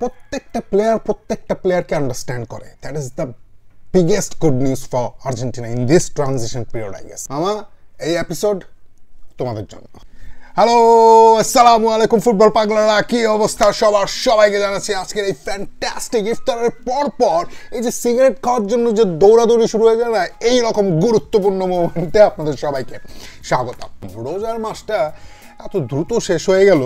প্রত্যেকটা প্লেয়ারকে আন্ডারস্ট্যান্ড করে। That is the biggest good news for Argentina in this transition period I guess. মামা, এই এপিসোড তোমাদের জন্য। হ্যালো, আসসালামু আলাইকুম ফুটবল পাগলারা, কি অবস্থা সবার? সবাইকে জানাচ্ছি আজকের এই ফ্যান্টাস্টিক ইফতারের পর এই যে সিগারেট খাওয়ার জন্য যে দৌড়াদৌড়ি শুরু হয়ে যায় না, এইরকম গুরুত্বপূর্ণ মোমেন্টে আপনাদের সবাইকে স্বাগত। রোজার মাসটা এত দ্রুত শেষ হয়ে গেল,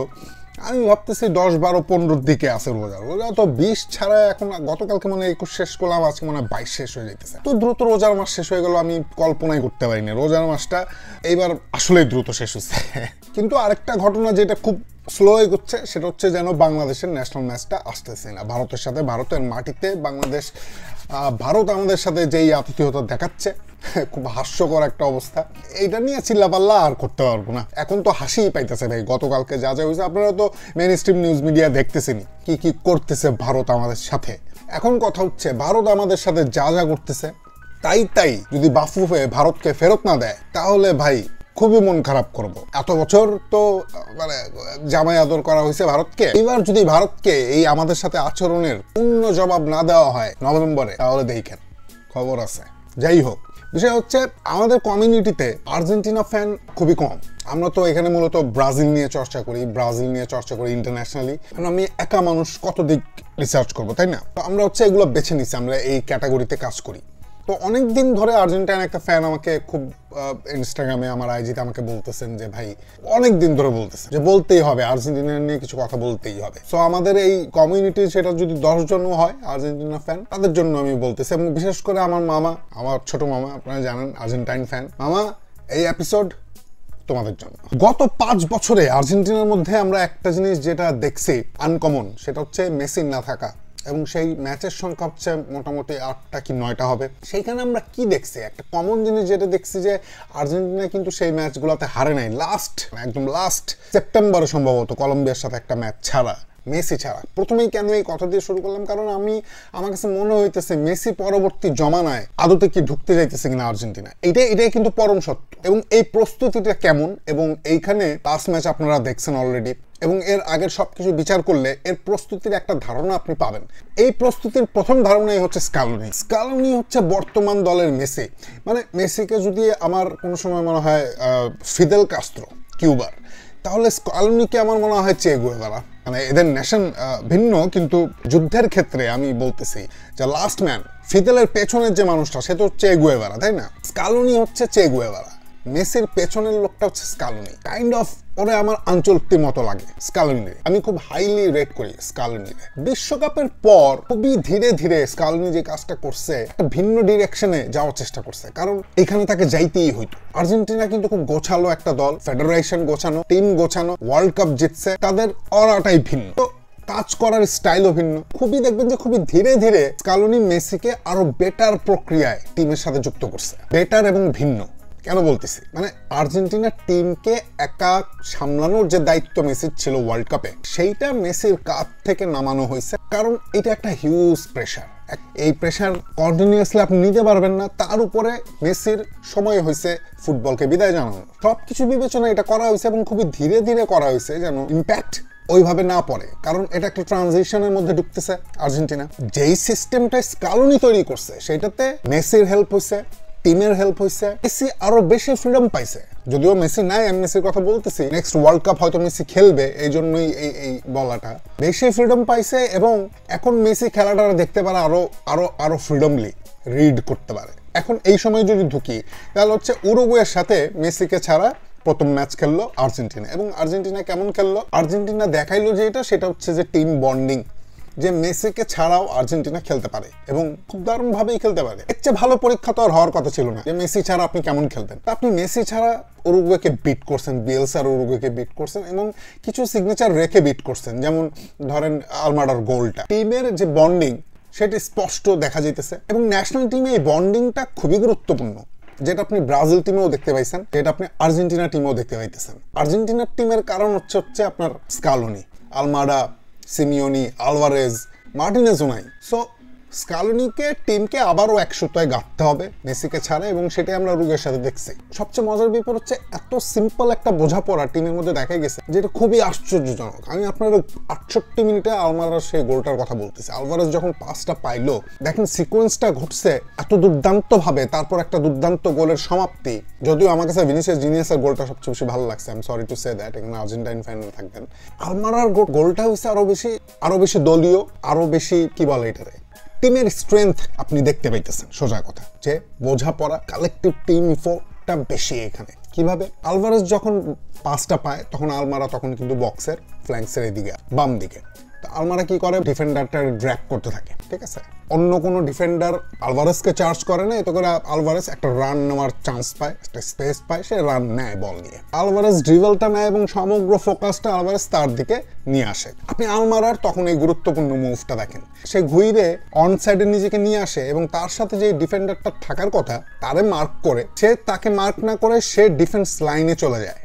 আমি ভাবতেছি 10, 12, 15 দিকে আছে রোজা তো 20 ছাড়া এখন। গতকালকে মানে 21 শেষ করলাম, আজকে মানে 22 শেষ হয়ে যেতেছে। তো দ্রুত রোজার মাস শেষ হয়ে গেল, আমি কল্পনাই করতে পারিনি রোজার মাসটা এইবার আসলে দ্রুত শেষ হচ্ছে। কিন্তু আরেকটা ঘটনা যেটা খুব স্লো হয়ে করছে, সেটা হচ্ছে যেন বাংলাদেশের ন্যাশনাল ম্যাচটা আসতেছে না ভারতের সাথে। ভারতের মাটিতে ভারত আমাদের সাথে যেই আতিথেয়তা দেখাচ্ছে, খুব হাস্যকর একটা অবস্থা। এইটা নিয়ে চিল্লাপাল্লা আর করতে পারবো না, এখন তো হাসিই পাইতেছে ভাই। গতকালকে যা হয়েছে আপনারা তো মেইন স্ট্রিম নিউজ মিডিয়া দেখতেছেনি কি করতেছে ভারত আমাদের সাথে। এখন কথা হচ্ছে, ভারত আমাদের সাথে যা করতেছে তাই যদি বাফুফে ভারতকে ফেরত না দেয়, তাহলে ভাই খুবই মন খারাপ করব। এত বছর তো মানে জামাই আদর করা হয়েছে ভারতকে, এবার যদি ভারতকে এই আমাদের সাথে আচরণের পূর্ণ জবাব না দেওয়া হয় নভেম্বরে, তাহলে দেখেন খবর আছে। যাই হোক, বিষয় হচ্ছে আমাদের কমিউনিটিতে আর্জেন্টিনা ফ্যান খুবই কম। আমরা তো এখানে মূলত ব্রাজিল নিয়ে চর্চা করি ইন্টারন্যাশনালি। আমি একা মানুষ, কত দিক রিসার্চ করবো, তাই না? তো আমরা এগুলো বেছে নিচ্ছি, আমরা এই ক্যাটাগরিতে কাজ করি। তো অনেক দিন ধরে আর্জেন্টিনার একটা ফ্যান আমাকে খুব ইনস্টাগ্রামে, আমার আইজিতে আমাকে বলতেছেন যে ভাই, অনেক দিন ধরে বলতেছেন যে বলতেই হবে, আর্জেন্টিনা নিয়ে কিছু কথা বলতেই হবে। সো আমাদের এই কমিউনিটি, সেটা যদি 10 জনও হয় আর্জেন্টিনা ফ্যান, তাদের জন্য আমি বলতেছি। এবং বিশেষ করে আমার মামা, আমার ছোট মামা, আপনারা জানেন আর্জেন্টাইন ফ্যান। মামা, এই এপিসোড তোমাদের জন্য। গত 5 বছরে আর্জেন্টিনার মধ্যে আমরা একটা জিনিস যেটা দেখছি আনকমন, সেটা হচ্ছে মেসি না থাকা। এবং সেই ম্যাচের সংখ্যা হচ্ছে মোটামুটি 8টা কি 9টা হবে। সেইখানে আমরা কি দেখছি, একটা কমন জিনিস যেটা দেখছি যে আর্জেন্টিনা কিন্তু সেই ম্যাচগুলোতে হারে নাই। একদম লাস্ট সেপ্টেম্বরে সম্ভবত কলম্বিয়ার সাথে একটা ম্যাচ ছাড়া, মেসি ছাড়া। প্রথমেই কেন এই কথা দিয়ে শুরু করলাম, কারণ আমার কাছে মনে হইতেছে মেসি পরবর্তী জমানায় আদতে কি ঢুকতে যাইতেছে কিনা আর্জেন্টিনা, এটাই কিন্তু পরম সত্য। এবং এই প্রস্তুতিটা কেমন, এবং এইখানে লাস্ট ম্যাচ আপনারা দেখছেন অলরেডি, এবং এর আগের সবকিছু বিচার করলে এর প্রস্তুতির একটা ধারণা আপনি পাবেন। এই প্রস্তুতির প্রথম ধারণাই হচ্ছে স্কালোনি হচ্ছে বর্তমান দলের মেসি। মানে মেসিকে যদি আমার কোনো সময় মনে হয় ফিদেল কাস্ত্রো কিউবার, তাহলে স্কালোনিকে আমার মনে হয় চে গুয়েভারা। মানে এদের নেশন ভিন্ন, কিন্তু যুদ্ধের ক্ষেত্রে আমি বলতেছি যে লাস্ট ম্যান, ফিদেলের পেছনের যে মানুষটা, সে তো চে গুয়েভারা, তাই না? স্কালোনি হচ্ছে চে গুয়েভারা, মেসির পেছনের লোকটা হচ্ছে স্কালোনি। কাইন্ড অফ ওরে আমার আঞ্চলিক মতো লাগে স্কালোনি। আমি খুব হাইলি রেট করি স্কালোনি। বিশ্বকাপের পর খুবই ধীরে ধীরে স্কালোনি যে কাজটা করছে, একটা ভিন্ন ডিরেকশনে যাওয়ার চেষ্টা করছে, কারণ এখানে তাকে যাইতেই হইতো। আর্জেন্টিনা কিন্তু খুব গোছালো একটা দল, ফেডারেশন গোছানো, টিম গোছানো, ওয়ার্ল্ড কাপ জিতছে, তাদের অরাটাই ভিন্ন, তো কাজ করার স্টাইলও ভিন্ন। খুবই দেখবেন যে খুবই ধীরে ধীরে স্কালোনি মেসিকে আরো বেটার প্রক্রিয়ায় টিমের সাথে যুক্ত করছে। বেটার এবং ভিন্ন কেন বলতেছি, মানে আর্জেন্টিনার টিমকে একা সামলানোর যে দায়িত্ব মেসির ছিল ওয়ার্ল্ড কাপে, সেইটা মেসির কাঁধ থেকে নামানো হয়েছে। কারণ এটা একটা হিউজ প্রেশার, এই প্রেশার কন্টিনিউয়াসলি আপনি নিতে পারবেন না। তার উপরে মেসির সময় হয়েছে ফুটবলকে বিদায় জানানো। সবকিছু বিবেচনা এটা করা হয়েছে, এবং খুবই ধীরে ধীরে করা হয়েছে যেন ইম্প্যাক্ট ওইভাবে না পড়ে। কারণ এটা একটা ট্রানজিশনের মধ্যে ঢুকতেছে আর্জেন্টিনা। যেই সিস্টেমটা স্কালোনি তৈরি করছে, সেটাতে মেসির হেল্প হয়েছে, টিমের হেল্প হয়েছে, মেসি আরো বেশি ফ্রিডম পাইছে। যদিও মেসি নাই, আমি মেসির কথা বলতেছি, নেক্সট ওয়ার্ল্ড কাপ হয়তো মেসি খেলবে, এই জন্যই এই বলাটা। বেশি ফ্রিডম পাইছে, এবং এখন মেসি খেলাটা দেখতে পারে আরো ফ্রিডমলি, রিড করতে পারে। এখন এই সময় যদি ঢুকি, তাহলে হচ্ছে উরুগুয়ের সাথে মেসিকে ছাড়া প্রথম ম্যাচ খেললো আর্জেন্টিনা, এবং আর্জেন্টিনা কেমন খেললো? আর্জেন্টিনা দেখাইলো যে সেটা হচ্ছে যে টিম বন্ডিং, যে মেসিকে ছাড়াও আর্জেন্টিনা খেলতে পারে, এবং খুব দারুণ ভাবেই খেলতে পারে। এর চেয়ে ভালো পরীক্ষা তো আর হওয়ার কথা ছিল না যে মেসি ছাড়া আপনি কেমন খেলবেন। আপনি মেসি ছাড়া উরুগুয়েকে বিট করছেন, বিয়েলসার উরুগুয়েকে বিট করছেন, এবং কিছু সিগনেচার রেখে বিট করছেন। যেমন ধরেন আলমাডার গোলটা, টিমের যে বন্ডিং সেটি স্পষ্ট দেখা যাইতেছে। এবং ন্যাশনাল টিমে এই বন্ডিংটা খুবই গুরুত্বপূর্ণ, যেটা আপনি ব্রাজিল টিমেও দেখতে পাইছেন, যেটা আপনি আর্জেন্টিনা টিমেও দেখতে পাইতেছেন। আর্জেন্টিনার টিমের কারণ হচ্ছে আপনার স্কালোনি, আলমাডা, সিমিওনি, আলভারেজ, মার্টিনেজও নাই। সো স্কালোনিকে টিমকে আবারও এক সুতায় গাঁথতে হবে মেসিকে ছাড়া, এবং সেটাই আমরা উরুগুয়ের সাথে দেখছি। সবচেয়ে মজার ব্যাপার হচ্ছে এত সিম্পল একটা বোঝাপড়া টিমের মধ্যে দেখা গেছে, যেটা খুবই আশ্চর্যজনক। আমি আপনার 68 মিনিটে আলমারার সেই গোলটার কথা বলতেছি। আলভারেজ যখন পাসটা পাইলো, দেখেন সিকোয়েন্সটা ঘটছে এত দুর্দান্ত ভাবে, তারপর একটা দুর্দান্ত গোলের সমাপ্তি। যদিও আমার কাছে ভিনিসিয়াস জুনিয়রের গোলটা সবচেয়ে বেশি ভালো লাগছে, I am sorry to say that, এখানে আর্জেন্টাইন ফ্যানরা থাকবেন। আলমারার গোলটা হচ্ছে আরো বেশি দলীয়, আরো বেশি কি বলে এটারে, টিমের স্ট্রেংথ আপনি দেখতে পাইতেছেন। সোজা কথা যে বোঝাপড়া, কালেকটিভ টিম ইফোর্টটা বেশি এখানে। কিভাবে? আলভারেজ যখন পাসটা পায় তখন আলমারা তখন কিন্তু বক্সের ফ্ল্যাঙ্কসের এদিকে বাম দিকে, তো আলমারা কি করে, ডিফেন্ডারটা ড্র্যাগ করতে থাকে, ঠিক আছে। অন্য কোনো ডিফেন্ডার আলভারেজকে চার্জ করে না, এতে করে আলভারেজ একটা রান নেওয়ার চান্স পায়, একটা স্পেস পায়, সে রান নেয় বল নিয়ে। আলভারেজ ড্রিবলটা নেয় এবং সমগ্র ফোকাসটা আলভারেজ তার দিকে নিয়ে আসে। আপনি আলমারার তখন এই গুরুত্বপূর্ণ মুভটা দেখেন, সে ঘুরে অন সাইডে নিজেকে নিয়ে আসে এবং তার সাথে যে ডিফেন্ডারটা থাকার কথা তারে মার্ক করে, সে তাকে মার্ক না করে সে ডিফেন্স লাইনে চলে যায়।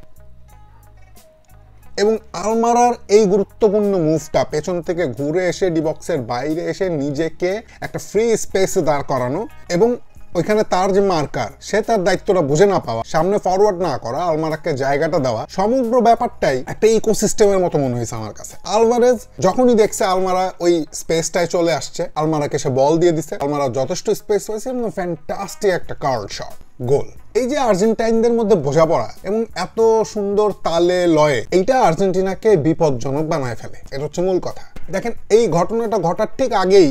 এবং আলমারার এই গুরুত্বপূর্ণ মুভটা পেছন থেকে ঘুরে এসে ডি বক্সের বাইরে এসে নিজেকে একটা ফ্রি স্পেসে দাঁড় করানো, এবং ওইখানে তার যে মার্কার সে তার দায়িত্বটা বুঝে না পাওয়া, সামনে ফরওয়ার্ড না করা, আলমারাকে জায়গাটা দেওয়া, সমগ্র ব্যাপারটাই একটা ইকোসিস্টেমের মতো মনে হয়েছে আমার কাছে। আলভারেজ যখনই দেখছে আলমারা ওই স্পেসটায় চলে আসছে, আলমারাকে সে বল দিয়ে দিচ্ছে, আলমারা যথেষ্ট স্পেস হয়েছে এবং ফ্যান্টাস্টিক একটা কার্ল শট, গোল। এই যে আর্জেন্টাইনদের মধ্যে বোঝাপড়া এবং এত সুন্দর তালে লয়ে, এইটা আর্জেন্টিনাকে বিপজ্জনক বানায় ফেলে, এটা হচ্ছে মূল কথা। দেখেন এই ঘটনাটা ঘটার ঠিক আগেই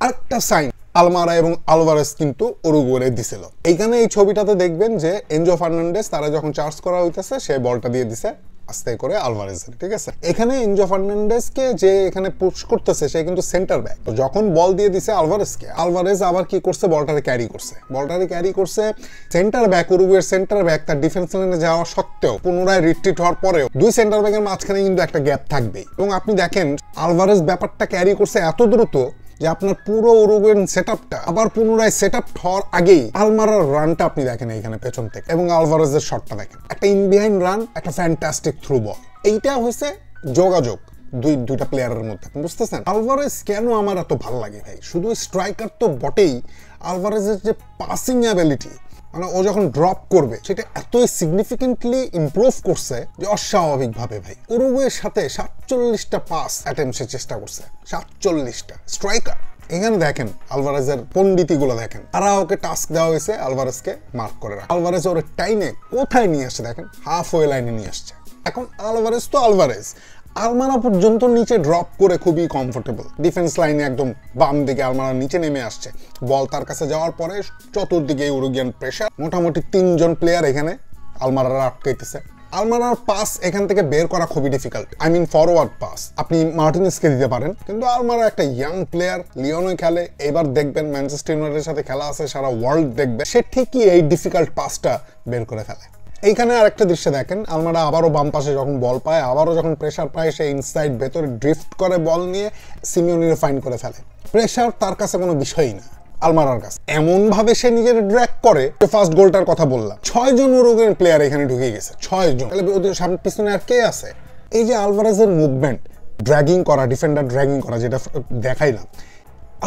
আরেকটা সাইন আলমারা এবং আলভারেজ কিন্তু উরুগুয়ে দিছিল। এইখানে এই ছবিটাতে দেখবেন যে এনজো ফার্নান্ডেস তারা যখন চার্জ করা হইতেছে, সে বলটা দিয়ে দিছে আস্তে করে আলভারেজের, ঠিক আছে। এখানে এনজো ফার্নান্ডেসকে যে এখানে পুশ করতেছে সে কিন্তু সেন্টার ব্যাক, তো যখন বল দিয়ে দিছে আলভারেজকে, আলভারেজ আবার কি করছে, বলটারে ক্যারি করছে সেন্টার ব্যাক, উরুগুয়ের সেন্টার ব্যাক তার ডিফেন্স লাইনে যাওয়া সত্ত্বেও পুনরায় রিট্রিট হওয়ার পরেও দুই সেন্টার ব্যাকের মাঝখানে কিন্তু একটা গ্যাপ থাকবেই। এবং আপনি দেখেন আলভারেজ ব্যাপারটা ক্যারি করছে এত দ্রুত যে আপনার পুরো উরুগুয়ের সেটআপটা আবার পুনরায় সেটআপ হওয়ার আগেই আলমারার রানটা আপনি দেখেন এইখানে পেছন থেকে, এবং আলভারেজের শটটা দেখেন, একটা ইন বিহাইন্ড রান, একটা ফ্যান্টাস্টিক থ্রু বল। এইটা হচ্ছে যোগাযোগ দুইটা প্লেয়ারের মধ্যে, বুঝতেছেন? আলভারেজ কেন আমার এত ভালো লাগে ভাই, শুধু স্ট্রাইকার তো বটেই, আলভারেজের যে পাসিং অ্যাবিলিটি, মানে ও যখন ড্রপ করবে সেটা এতই সিগনিফিকেন্টলি ইমপ্রুভ করছে যে অস্বাভাবিকভাবে ভাই। উরুগুয়ের সাথে 47টা পাস অ্যাটেম্পটে চেষ্টা করছে, 47টা স্ট্রাইকার। এখানে দেখেন আলভারেজের পণ্ডিতিগুলো দেখেন, তারা ওকে টাস্ক দেওয়া হয়েছে আলভারেজকে মার্ক করে রাখা। আলভারেজ ওর টাইমে কোথায় নিয়ে আসছে দেখেন, হাফ ওয়ে লাইনে নিয়ে আসছে। এখন আলভারেজ তো আলভারেজ, আলমারা পর্যন্ত নিচে ড্রপ করে খুবই কমফোর্টেবল, ডিফেন্স লাইনে একদম বাম দিকে আলমারা নিচে নেমে আসছে, বল তার কাছে যাওয়ার পরে চতুর্দিকে উরুগুয়ান প্রেসার, মোটামুটি 3 জন প্লেয়ার এখানে আলমারারা আটকাইতেছে। আলমারার পাস এখান থেকে বের করা খুবই difficult, I mean forward pass আপনি মার্টিনেজকে দিতে পারেন, কিন্তু আলমারা একটা ইয়াং প্লেয়ার, লিওনই খেলে, এবার দেখবেন ম্যানচেস্টার ইউনাইটেডের সাথে খেলা আছে, সারা ওয়ার্ল্ড দেখবে, সে ঠিকই এই ডিফিকাল্ট পাসটা বের করে ফেলে। এইখানে আরেকটা দৃশ্য দেখেন, আলমারা আবারও বাম পাশে যখন বল পায়, আবারও যখন প্রেসার পায়, সে ইনসাইড ভেতরে ড্রিফট করে বল নিয়ে সিমিওনিরে ফাইন করে ফেলে। প্রেসার তার কাছে কোনো বিষয়ই না আলমারার কাছে, এমন ভাবে সে নিজের ড্র্যাগ করে। ফার্স্ট গোলটার কথা বললাম, 6 জন উরুগুয়ান প্লেয়ার এখানে ঢুকে গেছে, 6 জন, তাহলে ওদের সামনে পিছনে আর কে আছে? এই যে আলভারেজের মুভমেন্ট, ড্র্যাগিং করা, ডিফেন্ডার ড্র্যাগিং করা, যেটা দেখাইলাম,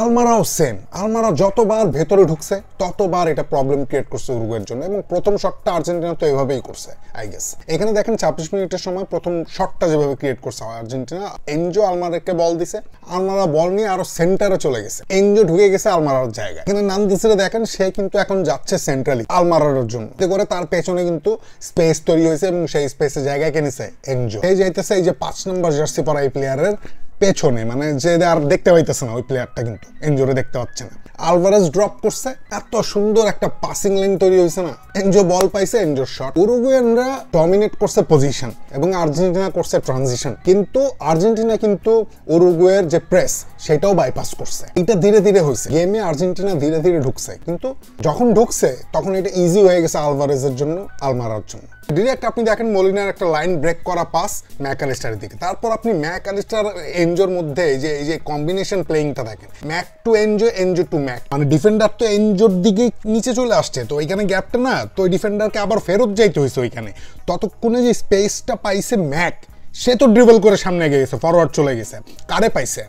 আলমারাও সেম। আলমারা যতবার ভেতরে ঢুকছে ততবার এটা প্রবলেম ক্রিয়েট করছে উরুগুয়ের জন্য, এবং প্রথম শটটা আর্জেন্টিনা তো এভাবেই করছে আই গেস। এখানে দেখেন 26 মিনিটের সময় প্রথম শটটা যেভাবে ক্রিয়েট করছে আর্জেন্টিনা, এনজো আলমারাকে বল দিছে, আলমারা বল নিয়ে আরো সেন্টারে চলে গেছে, এনজো ঢুকে গেছে আলমারার জায়গায়। এখানে নান্দিসিরে দেখেন, সে কিন্তু এখন যাচ্ছে সেন্ট্রালি আলমারার জন্য, এতে করে তার পেছনে কিন্তু স্পেস তৈরি হয়েছে এবং সেই স্পেসে জায়গায় কিনেছে এনজো। এই যাইতেছে এই যে 5 নম্বর জার্সি পরা এই প্লেয়ারের পেছনে, মানে যে আর দেখতে পাইতেছে না ওই প্লেয়ারটা, কিন্তু এনজোরে দেখতে পাচ্ছে না। আলভারেজ ড্রপ করছে, এত সুন্দর একটা পাসিং লাইন তৈরি হয়েছে না, এনজো বল পাইছে, এনজোর শট। উরুগুয়ানরা ডমিনেট করছে পজিশন এবং আর্জেন্টিনা করছে ট্রানজিশন, কিন্তু আর্জেন্টিনা কিন্তু উরুগুয়ের যে প্রেস সেটাও বাইপাস করছে। এটা ধীরে ধীরে হয়েছে গেমে, আর্জেন্টিনা ধীরে ধীরে ঢুকছে, কিন্তু যখন ঢুকছে তখন এটা ইজি হয়ে গেছে আলভারেজের জন্য, আলমারার জন্য। ডিরেক্ট আপনি দেখেন মলিনার একটা লাইন ব্রেক করা পাস ম্যাকঅ্যালিস্টারের দিকে, তারপর আপনি ম্যাকঅ্যালিস্টার এনজোর মধ্যে এই যে কম্বিনেশন প্লেইংটা দেখেন, Mac to Enzo, Enzo to Mac, মানে ডিফেন্ডার তো এনজোর দিকে নিচে চলে আসছে, তো ওইখানে গ্যাপটা না, তো ওই ডিফেন্ডারকে আবার ফেরত যাইতে হয়েছে ওইখানে। ততক্ষণে যে স্পেসটা পাইছে ম্যাক, সে তো ড্রিবল করে সামনে গিয়ে গেছে, ফরওয়ার্ড চলে গেছে, কারে পাইছে?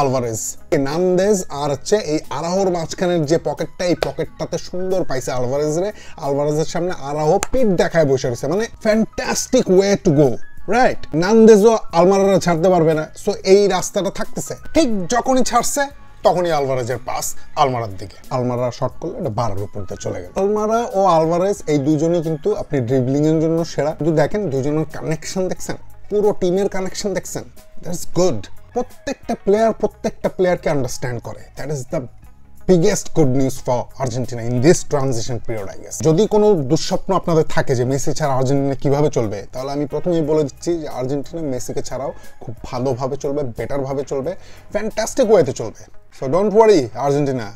আলভারেজ, নান্দেজ আর হচ্ছে এই আরাহোর মাঝখানের যে পকেটটা, এই পকেটটাতে সুন্দর পাইছে আলভারেজের সামনে আরাহো পিঠ দেখায় বসে রয়েছে, মানে fantastic way to go, right? নান্দেজও আলমারারা ছাড়তে পারবে না, সো এই রাস্তাটা থাকতেছে। ঠিক যখনই ছাড়ছে তখনই আলভারেজের পাস আলমারার দিকে, আলমারা শট করলে এটা বারের উপর দিয়ে চলে গেল। আলমারা ও আলভারেজ এই দুজনই কিন্তু আপনি ড্রিবলিং এর জন্য সেরা। কিন্তু দেখেন দুজনের কানেকশন দেখছেন, পুরো টিমের কানেকশন দেখছেন, দ্যাটস গুড। প্রত্যেকটা প্লেয়ারকে আন্ডারস্ট্যান্ড করে, that is the biggest good news for Argentina in this transition period, I guess. যদি কোনো দুঃস্বপ্ন আপনাদের থাকে যে মেসি ছাড়া আর্জেন্টিনা কিভাবে চলবে, তাহলে আমি প্রথমেই বলে দিচ্ছি যে আর্জেন্টিনা মেসিকে ছাড়াও খুব ভালোভাবে চলবে, বেটার ভাবে চলবে, ফ্যান্টাস্টিক ওয়েতে চলবে। So don't worry Argentina.